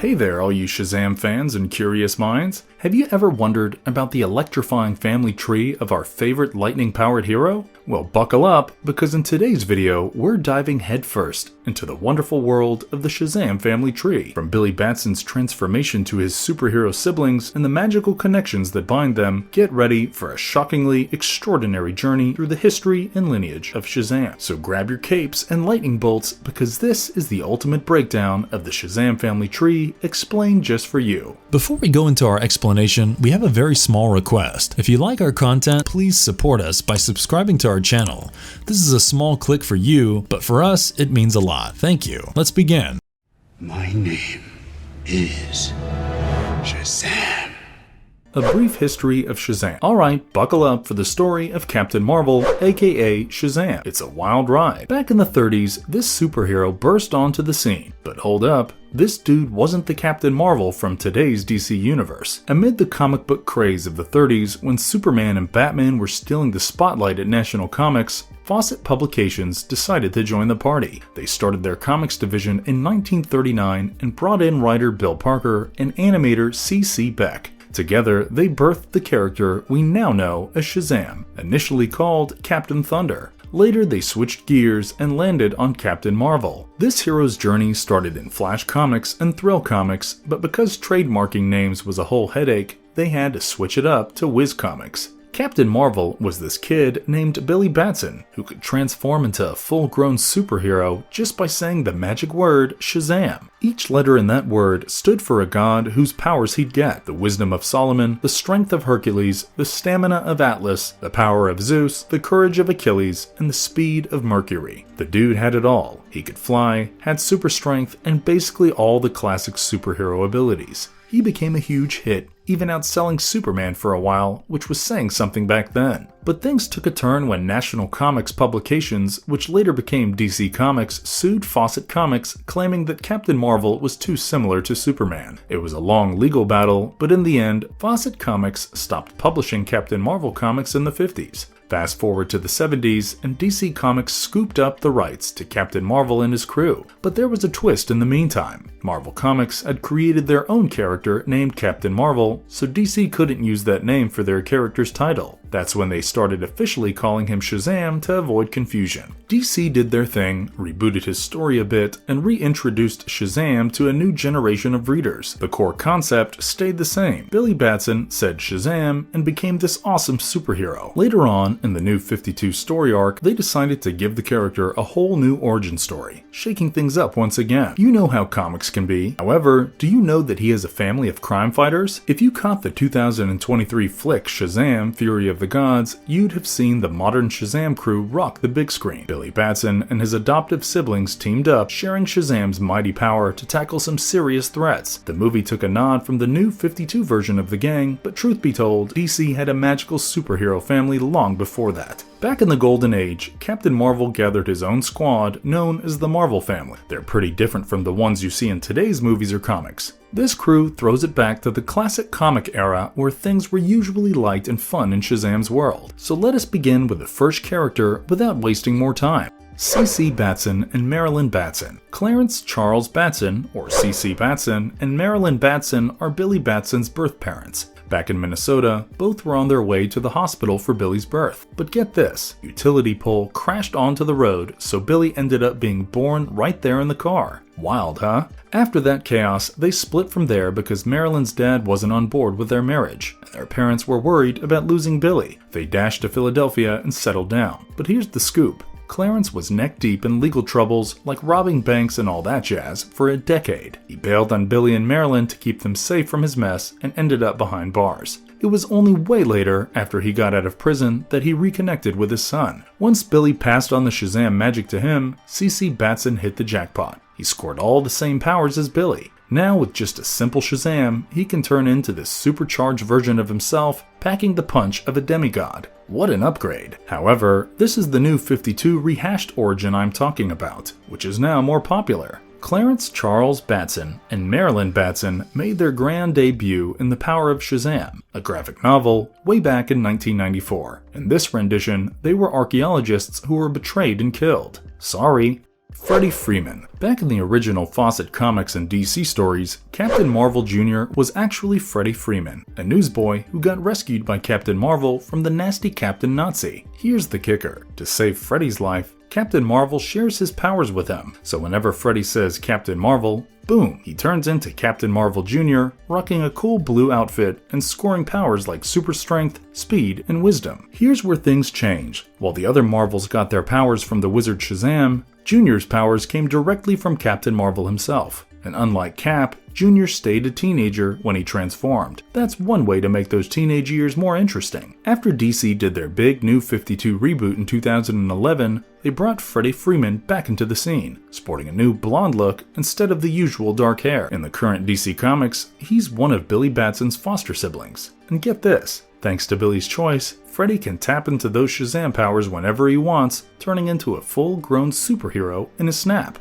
Hey there, all you Shazam fans and curious minds. Have you ever wondered about the electrifying family tree of our favorite lightning-powered hero? Well, buckle up, because in today's video, we're diving headfirst into the wonderful world of the Shazam family tree. From Billy Batson's transformation to his superhero siblings and the magical connections that bind them, get ready for a shockingly extraordinary journey through the history and lineage of Shazam. So grab your capes and lightning bolts, because this is the ultimate breakdown of the Shazam family tree, explained just for you. Before we go into our explanation, we have a very small request. If you like our content, please support us by subscribing to our channel. This is a small click for you, but for us, it means a lot. Thank you. Let's begin. My name is Shazam. A brief history of Shazam. Alright, buckle up for the story of Captain Marvel, aka Shazam. It's a wild ride. Back in the 30s, this superhero burst onto the scene. But hold up, this dude wasn't the Captain Marvel from today's DC universe. Amid the comic book craze of the 30s, when Superman and Batman were stealing the spotlight at National Comics, Fawcett Publications decided to join the party. They started their comics division in 1939 and brought in writer Bill Parker and animator C.C. Beck. Together, they birthed the character we now know as Shazam, initially called Captain Thunder. Later, they switched gears and landed on Captain Marvel. This hero's journey started in Flash Comics and Thrill Comics, but because trademarking names was a whole headache, they had to switch it up to Whiz Comics. Captain Marvel was this kid named Billy Batson who could transform into a full-grown superhero just by saying the magic word Shazam. Each letter in that word stood for a god whose powers he'd get: the wisdom of Solomon, the strength of Hercules, the stamina of Atlas, the power of Zeus, the courage of Achilles, and the speed of Mercury. The dude had it all. He could fly, had super strength, and basically all the classic superhero abilities. He became a huge hit, even outselling Superman for a while, which was saying something back then. But things took a turn when National Comics Publications, which later became DC Comics, sued Fawcett Comics, claiming that Captain Marvel was too similar to Superman. It was a long legal battle, but in the end, Fawcett Comics stopped publishing Captain Marvel comics in the 50s. Fast forward to the 70s, and DC Comics scooped up the rights to Captain Marvel and his crew. But there was a twist in the meantime. Marvel Comics had created their own character named Captain Marvel, so DC couldn't use that name for their character's title. That's when they started officially calling him Shazam to avoid confusion. DC did their thing, rebooted his story a bit, and reintroduced Shazam to a new generation of readers. The core concept stayed the same. Billy Batson said Shazam and became this awesome superhero. Later on, in the New 52 story arc, they decided to give the character a whole new origin story, shaking things up once again. You know how comics can be. However, do you know that he has a family of crime fighters? If you caught the 2023 flick Shazam: Fury of the Gods, you'd have seen the modern Shazam crew rock the big screen. Billy Batson and his adoptive siblings teamed up, sharing Shazam's mighty power to tackle some serious threats. The movie took a nod from the New 52 version of the gang, but truth be told, DC had a magical superhero family long before that. Back in the Golden Age, Captain Marvel gathered his own squad known as the Marvel family. They're pretty different from the ones you see in today's movies or comics. This crew throws it back to the classic comic era where things were usually light and fun in Shazam's world. So let us begin with the first character without wasting more time. C.C. Batson and Marilyn Batson. Clarence Charles Batson, or C.C. Batson, and Marilyn Batson are Billy Batson's birth parents. Back in Minnesota, both were on their way to the hospital for Billy's birth. But get this, utility pole crashed onto the road, so Billy ended up being born right there in the car. Wild, huh? After that chaos, they split from there because Marilyn's dad wasn't on board with their marriage, and their parents were worried about losing Billy. They dashed to Philadelphia and settled down. But here's the scoop. Clarence was neck-deep in legal troubles like robbing banks and all that jazz for a decade. He bailed on Billy and Marilyn to keep them safe from his mess and ended up behind bars. It was only way later, after he got out of prison, that he reconnected with his son. Once Billy passed on the Shazam magic to him, C.C. Batson hit the jackpot. He scored all the same powers as Billy. Now, with just a simple Shazam, he can turn into this supercharged version of himself, packing the punch of a demigod. What an upgrade! However, this is the New 52 rehashed origin I'm talking about, which is now more popular. Clarence Charles Batson and Marilyn Batson made their grand debut in The Power of Shazam, a graphic novel, way back in 1994. In this rendition, they were archaeologists who were betrayed and killed. Sorry. Freddy Freeman. Back in the original Fawcett Comics and DC stories, Captain Marvel Jr. was actually Freddy Freeman, a newsboy who got rescued by Captain Marvel from the nasty Captain Nazi. Here's the kicker. To save Freddy's life, Captain Marvel shares his powers with him, so whenever Freddy says Captain Marvel, boom, he turns into Captain Marvel Jr., rocking a cool blue outfit and scoring powers like super strength, speed, and wisdom. Here's where things change. While the other Marvels got their powers from the wizard Shazam, Jr.'s powers came directly from Captain Marvel himself. And unlike Cap, Jr. stayed a teenager when he transformed. That's one way to make those teenage years more interesting. After DC did their big New 52 reboot in 2011, they brought Freddy Freeman back into the scene, sporting a new blonde look instead of the usual dark hair. In the current DC Comics, he's one of Billy Batson's foster siblings. And get this, thanks to Billy's choice, Freddy can tap into those Shazam powers whenever he wants, turning into a full-grown superhero in a snap.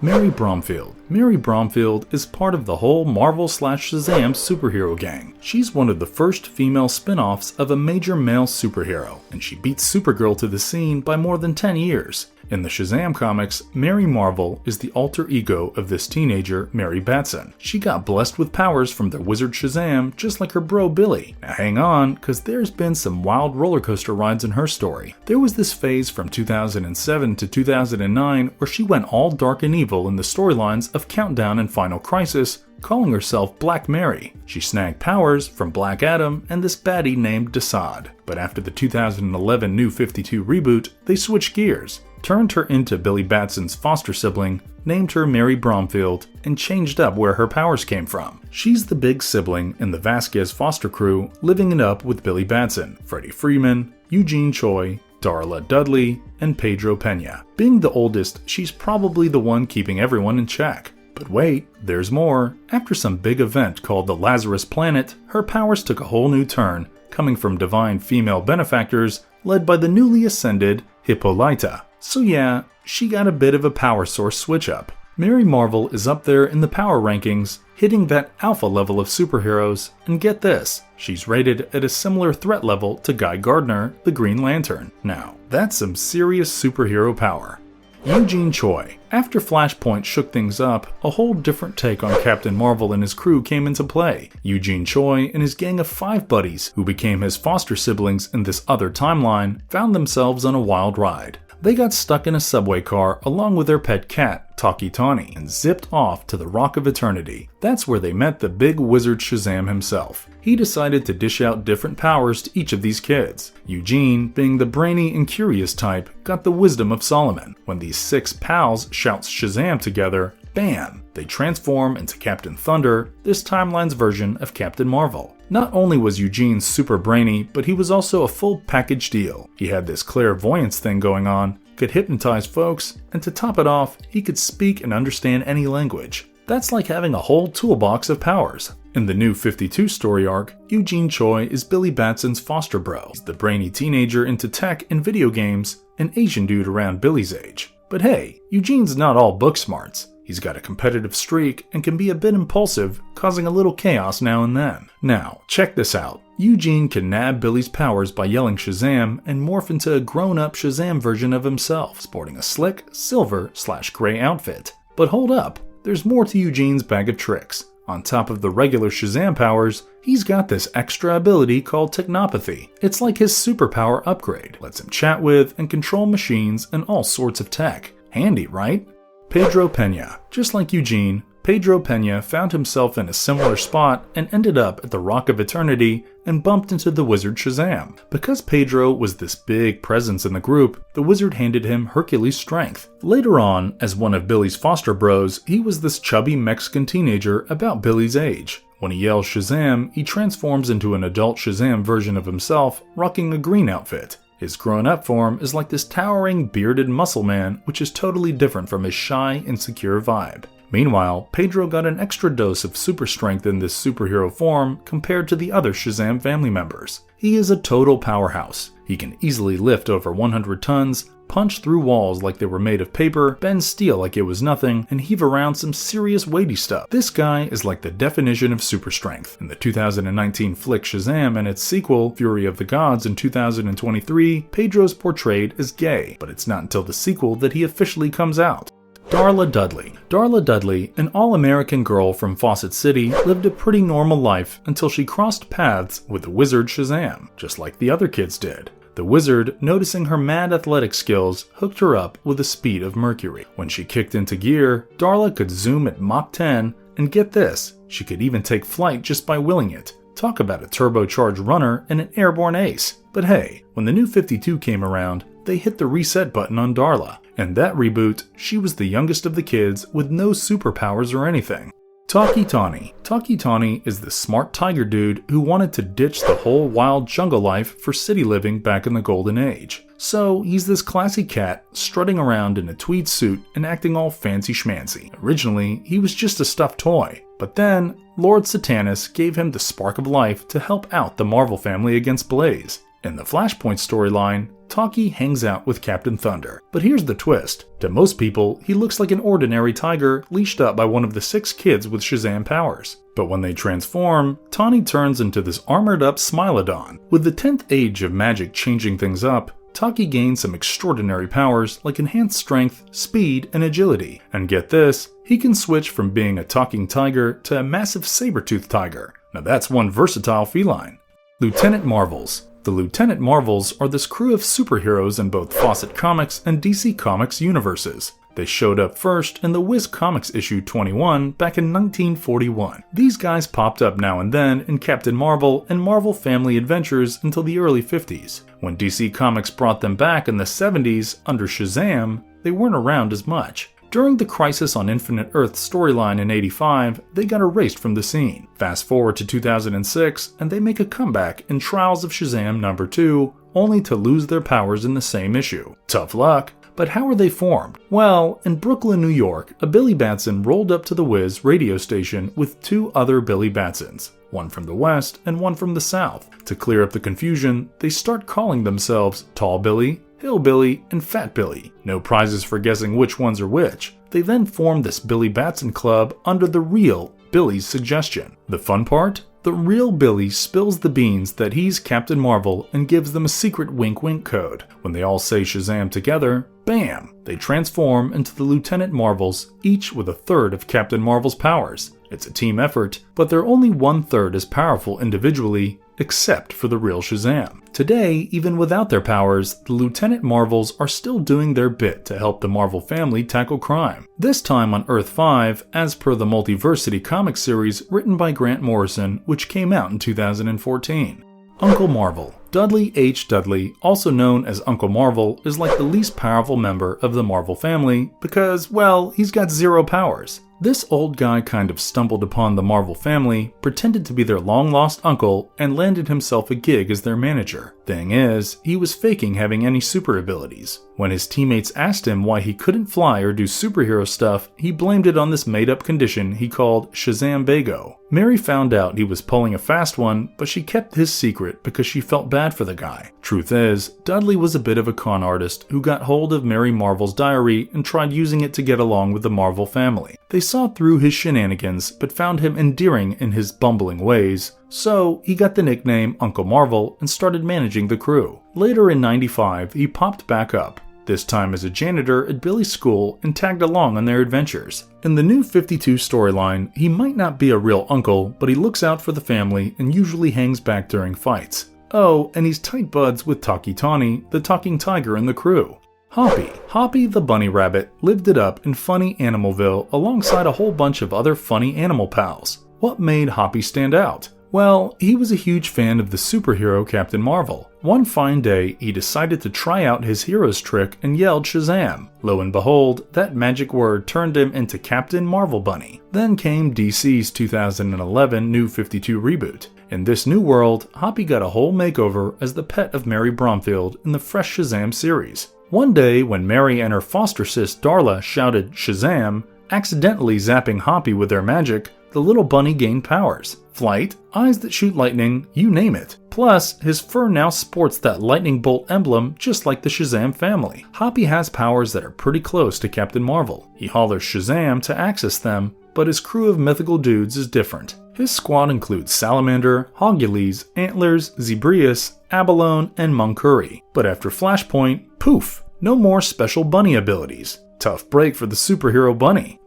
Mary Bromfield. Mary Bromfield is part of the whole Marvel/Shazam superhero gang. She's one of the first female spin-offs of a major male superhero, and she beats Supergirl to the scene by more than 10 years. In the Shazam comics, Mary Marvel is the alter ego of this teenager, Mary Batson. She got blessed with powers from the wizard Shazam just like her bro Billy. Now hang on, cause there's been some wild roller coaster rides in her story. There was this phase from 2007 to 2009 where she went all dark and evil in the storylines of Countdown and Final Crisis, calling herself Black Mary. She snagged powers from Black Adam and this baddie named Desaad. But after the 2011 New 52 reboot, they switched gears, turned her into Billy Batson's foster sibling, named her Mary Bromfield, and changed up where her powers came from. She's the big sibling in the Vasquez foster crew, living it up with Billy Batson, Freddy Freeman, Eugene Choy, Darla Dudley, and Pedro Pena. Being the oldest, she's probably the one keeping everyone in check. But wait, there's more. After some big event called the Lazarus Planet, her powers took a whole new turn, coming from divine female benefactors led by the newly ascended Hippolyta. So yeah, she got a bit of a power source switch up. Mary Marvel is up there in the power rankings, hitting that alpha level of superheroes, and get this, she's rated at a similar threat level to Guy Gardner, the Green Lantern. Now, that's some serious superhero power. Eugene Choy. After Flashpoint shook things up, a whole different take on Captain Marvel and his crew came into play. Eugene Choy and his gang of 5 buddies, who became his foster siblings in this other timeline, found themselves on a wild ride. They got stuck in a subway car along with their pet cat, Taki Tani, and zipped off to the Rock of Eternity. That's where they met the big wizard Shazam himself. He decided to dish out different powers to each of these kids. Eugene, being the brainy and curious type, got the wisdom of Solomon. When these 6 pals shout Shazam together, bam! They transform into Captain Thunder, this timeline's version of Captain Marvel. Not only was Eugene super brainy, but he was also a full package deal. He had this clairvoyance thing going on, could hypnotize folks, and to top it off, he could speak and understand any language. That's like having a whole toolbox of powers. In the New 52 story arc, Eugene Choy is Billy Batson's foster bro. He's the brainy teenager into tech and video games, an Asian dude around Billy's age. But hey, Eugene's not all book smarts. He's got a competitive streak and can be a bit impulsive, causing a little chaos now and then. Now, check this out. Eugene can nab Billy's powers by yelling Shazam and morph into a grown-up Shazam version of himself, sporting a slick, silver/gray outfit. But hold up, there's more to Eugene's bag of tricks. On top of the regular Shazam powers, he's got this extra ability called technopathy. It's like his superpower upgrade. Lets him chat with and control machines and all sorts of tech. Handy, right? Pedro Pena. Just like Eugene, Pedro Pena found himself in a similar spot and ended up at the Rock of Eternity and bumped into the wizard Shazam. Because Pedro was this big presence in the group, the wizard handed him Hercules' strength. Later on, as one of Billy's foster bros, he was this chubby Mexican teenager about Billy's age. When he yells Shazam, he transforms into an adult Shazam version of himself, rocking a green outfit. His grown-up form is like this towering, bearded muscle man, which is totally different from his shy, insecure vibe. Meanwhile, Pedro got an extra dose of super strength in this superhero form compared to the other Shazam family members. He is a total powerhouse. He can easily lift over 100 tons, punch through walls like they were made of paper, bend steel like it was nothing, and heave around some serious weighty stuff. This guy is like the definition of super strength. In the 2019 flick Shazam and its sequel, Fury of the Gods in 2023, Pedro's portrayed as gay, but it's not until the sequel that he officially comes out. Darla Dudley. Darla Dudley, an all-American girl from Fawcett City, lived a pretty normal life until she crossed paths with the wizard Shazam, just like the other kids did. The wizard, noticing her mad athletic skills, hooked her up with the speed of Mercury. When she kicked into gear, Darla could zoom at Mach 10, and get this, she could even take flight just by willing it. Talk about a turbocharged runner and an airborne ace. But hey, when the new 52 came around, they hit the reset button on Darla. And that reboot, she was the youngest of the kids with no superpowers or anything. Taki Tani. Taki Tani is the smart tiger dude who wanted to ditch the whole wild jungle life for city living back in the golden age. So he's this classy cat strutting around in a tweed suit and acting all fancy schmancy. Originally, he was just a stuffed toy, but then Lord Satanus gave him the spark of life to help out the Marvel family against Blaze. In the Flashpoint storyline, Taki hangs out with Captain Thunder. But here's the twist. To most people, he looks like an ordinary tiger leashed up by one of the 6 kids with Shazam powers. But when they transform, Tani turns into this armored up Smilodon. With the 10th age of magic changing things up, Taki gains some extraordinary powers like enhanced strength, speed, and agility. And get this, he can switch from being a talking tiger to a massive saber-toothed tiger. Now that's one versatile feline. Lieutenant Marvels. The Lieutenant Marvels are this crew of superheroes in both Fawcett Comics and DC Comics universes. They showed up first in the Whiz Comics issue 21 back in 1941. These guys popped up now and then in Captain Marvel and Marvel Family Adventures until the early 50s. When DC Comics brought them back in the 70s under Shazam, they weren't around as much. During the Crisis on Infinite Earth storyline in '85, they got erased from the scene. Fast forward to 2006, and they make a comeback in Trials of Shazam number 2, only to lose their powers in the same issue. Tough luck. But how are they formed? Well, in Brooklyn, New York, a Billy Batson rolled up to the Wiz radio station with 2 other Billy Batsons, one from the West and one from the South. To clear up the confusion, they start calling themselves Tall Billy, Hillbilly, and Fat Billy. No prizes for guessing which ones are which. They then form this Billy Batson club under the real Billy's suggestion. The fun part? The real Billy spills the beans that he's Captain Marvel and gives them a secret wink-wink code. When they all say Shazam together, bam! They transform into the Lieutenant Marvels, each with a third of Captain Marvel's powers. It's a team effort, but they're only 1/3 as powerful individually, except for the real Shazam. Today, even without their powers, the Lieutenant Marvels are still doing their bit to help the Marvel family tackle crime. This time on Earth 5, as per the Multiversity comic series written by Grant Morrison, which came out in 2014. Uncle Marvel. Dudley H. Dudley, also known as Uncle Marvel, is like the least powerful member of the Marvel family because, well, he's got 0 powers. This old guy kind of stumbled upon the Marvel family, pretended to be their long-lost uncle, and landed himself a gig as their manager. Thing is, he was faking having any super abilities. When his teammates asked him why he couldn't fly or do superhero stuff, he blamed it on this made-up condition he called Shazam Bago. Mary found out he was pulling a fast one, but she kept his secret because she felt bad for the guy. Truth is, Dudley was a bit of a con artist who got hold of Mary Marvel's diary and tried using it to get along with the Marvel family. They saw through his shenanigans, but found him endearing in his bumbling ways, so he got the nickname Uncle Marvel and started managing the crew. Later in '95, he popped back up, this time as a janitor at Billy's school, and tagged along on their adventures. In the new 52 storyline, he might not be a real uncle, but he looks out for the family and usually hangs back during fights. Oh, and he's tight buds with Taki Tani, the talking tiger in the crew. Hoppy. Hoppy the bunny rabbit lived it up in funny Animalville alongside a whole bunch of other funny animal pals. What made Hoppy stand out? Well, he was a huge fan of the superhero Captain Marvel. One fine day, he decided to try out his hero's trick and yelled Shazam. Lo and behold, that magic word turned him into Captain Marvel Bunny. Then came DC's 2011 New 52 reboot. In this new world, Hoppy got a whole makeover as the pet of Mary Bromfield in the fresh Shazam series. One day, when Mary and her foster sis Darla shouted Shazam, accidentally zapping Hoppy with their magic, the little bunny gained powers. Flight, eyes that shoot lightning, you name it. Plus, his fur now sports that lightning bolt emblem just like the Shazam family. Hoppy has powers that are pretty close to Captain Marvel. He hollers Shazam to access them, but his crew of mythical dudes is different. His squad includes Salamander, Hoggules, Antlers, Zebrius, Abalone, and Munkuri. But after Flashpoint, poof! No more special bunny abilities. Tough break for the superhero bunny.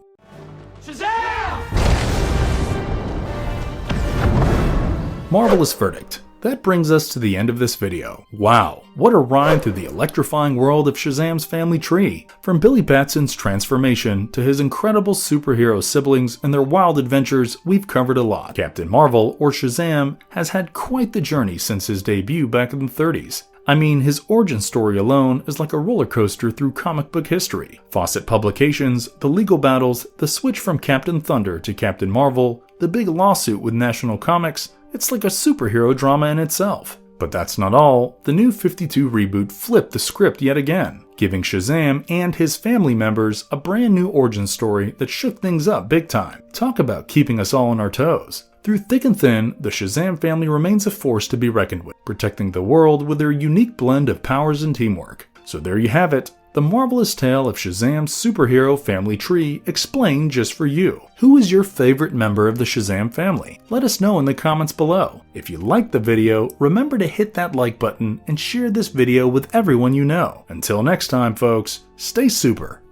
Marvelous verdict. That brings us to the end of this video. Wow, what a ride through the electrifying world of Shazam's family tree. From Billy Batson's transformation to his incredible superhero siblings and their wild adventures, we've covered a lot. Captain Marvel, or Shazam, has had quite the journey since his debut back in the 30s. I mean, his origin story alone is like a roller coaster through comic book history. Fawcett Publications, the legal battles, the switch from Captain Thunder to Captain Marvel, the big lawsuit with National Comics, it's like a superhero drama in itself. But that's not all. The new 52 reboot flipped the script yet again, giving Shazam and his family members a brand new origin story that shook things up big time. Talk about keeping us all on our toes. Through thick and thin, the Shazam family remains a force to be reckoned with, protecting the world with their unique blend of powers and teamwork. So there you have it. The marvelous tale of Shazam's superhero family tree explained just for you. Who is your favorite member of the Shazam family? Let us know in the comments below. If you liked the video, remember to hit that like button and share this video with everyone you know. Until next time, folks, stay super.